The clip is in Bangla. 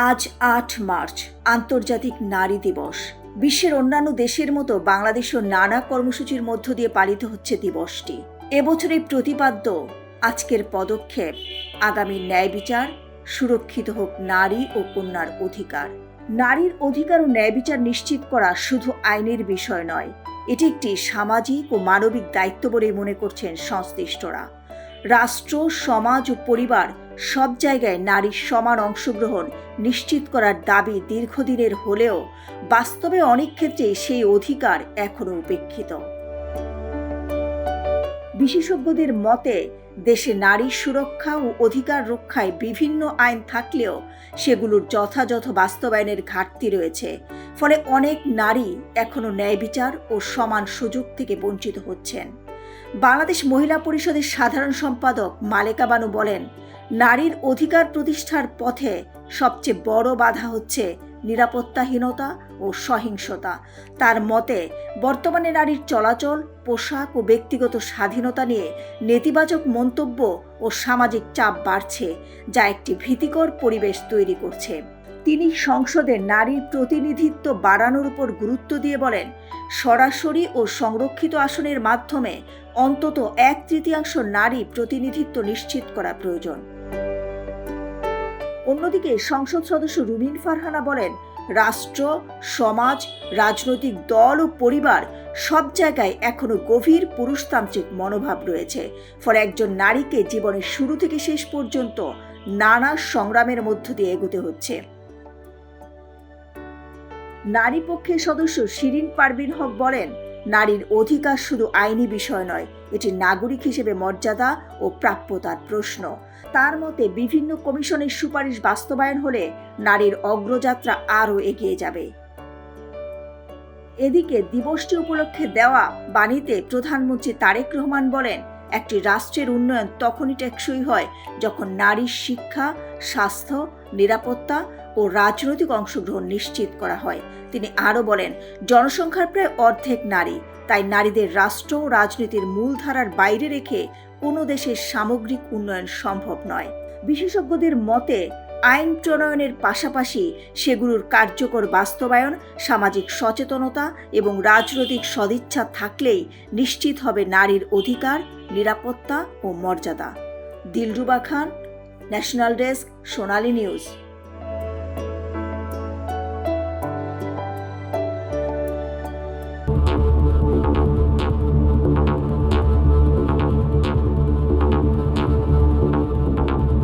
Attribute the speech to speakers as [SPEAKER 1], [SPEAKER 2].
[SPEAKER 1] আজ ৮ মার্চ আন্তর্জাতিক নারী দিবস। বিশ্বের অন্যান্য দেশের মতো বাংলাদেশেও নানা কর্মসূচির মধ্য দিয়ে পালিত হচ্ছে দিবসটি। এবছরের প্রতিপাদ্য আজকের পদক্ষেপ আগামী ন্যায় বিচার, সুরক্ষিত হোক নারী ও কন্যার অধিকার। নারীর অধিকার ও ন্যায় বিচার নিশ্চিত করা শুধু আইনের বিষয় নয়, এটি একটি সামাজিক ও মানবিক দায়িত্ব বলেই মনে করছেন সংশ্লিষ্টরা। রাষ্ট্র, সমাজ ও পরিবার সব জায়গায় নারীর সমান অংশগ্রহণ নিশ্চিত করার দাবি দীর্ঘদিনের হলেও বাস্তবে অনেক ক্ষেত্রে সেই অধিকার এখনও উপেক্ষিত। বিশেষজ্ঞদের মতে দেশে নারীর সুরক্ষা ও অধিকার রক্ষায় বিভিন্ন আইন থাকলেও সেগুলোর যথাযথ বাস্তবায়নের ঘাটতি রয়েছে। ফলে অনেক নারী এখনও ন্যায় বিচার ও সমান সুযোগ থেকে বঞ্চিত হচ্ছেন। বাংলাদেশ মহিলা পরিষদের সাধারণ সম্পাদক মালেকা বানু বলেন, নারীর অধিকার প্রতিষ্ঠার পথে সবচেয়ে বড় বাধা হচ্ছে নিরাপত্তাহীনতা ও সহিংসতা। তার মতে বর্তমানে নারীর চলাচল, পোশাক ও ব্যক্তিগত স্বাধীনতা নিয়ে নেতিবাচক মন্তব্য ও সামাজিক চাপ বাড়ছে, যা একটি ভীতিকর পরিবেশ তৈরি করছে। তিনি সংসদে নারীর প্রতিনিধিত্ব বাড়ানোর উপর গুরুত্ব দিয়ে বলেন, সরাসরি ও সংরক্ষিত আসনের মাধ্যমে অন্তত 1/3 নারী প্রতিনিধিত্ব নিশ্চিত করা প্রয়োজন। অন্যদিকে সংসদ সদস্য রুমিন ফারহানা বলেন, রাষ্ট্র, সমাজ, রাজনৈতিক দল ও পরিবার সব জায়গায় এখনো গভীর পুরুষতান্ত্রিক মনোভাব রয়েছে। ফলে একজন নারীকে জীবনের শুরু থেকে শেষ পর্যন্ত নানা সংগ্রামের মধ্য দিয়ে এগোতে হচ্ছে। নারী পক্ষের সদস্য শিরিন পারভিন হক বলেন, নারীর অধিকার শুধু আইনি বিষয় নয়, এটি নাগরিক হিসেবে মর্যাদা ও প্রাপ্যতার প্রশ্ন। তার মতে বিভিন্ন কমিশনের সুপারিশ বাস্তবায়ন হলে নারীর অগ্রযাত্রা আরও এগিয়ে যাবে। এদিকে দিবসটি উপলক্ষে দেওয়া বাণীতে প্রধানমন্ত্রী তারেক রহমান বলেন, একটি রাষ্ট্রের উন্নয়ন তখনই টেকসই হয় যখন নারীর শিক্ষা, স্বাস্থ্য, নিরাপত্তা ও রাজনৈতিক অংশগ্রহণ নিশ্চিত করা হয়। তিনি আরও বলেন, জনসংখ্যার প্রায় অর্ধেক নারী, তাই নারীদের রাষ্ট্র ও রাজনীতির মূলধারার বাইরে রেখে কোনো দেশের সামগ্রিক উন্নয়ন সম্ভব নয়। বিশেষজ্ঞদের মতে আইন প্রণয়নের পাশাপাশি সেগুলোর কার্যকর বাস্তবায়ন, সামাজিক সচেতনতা এবং রাজনৈতিক সদিচ্ছা থাকলেই নিশ্চিত হবে নারীর অধিকার, নিরাপত্তা ও মর্যাদা। দিলরুবা খান, ন্যাশনাল ডেস্ক, সোনালী নিউজ।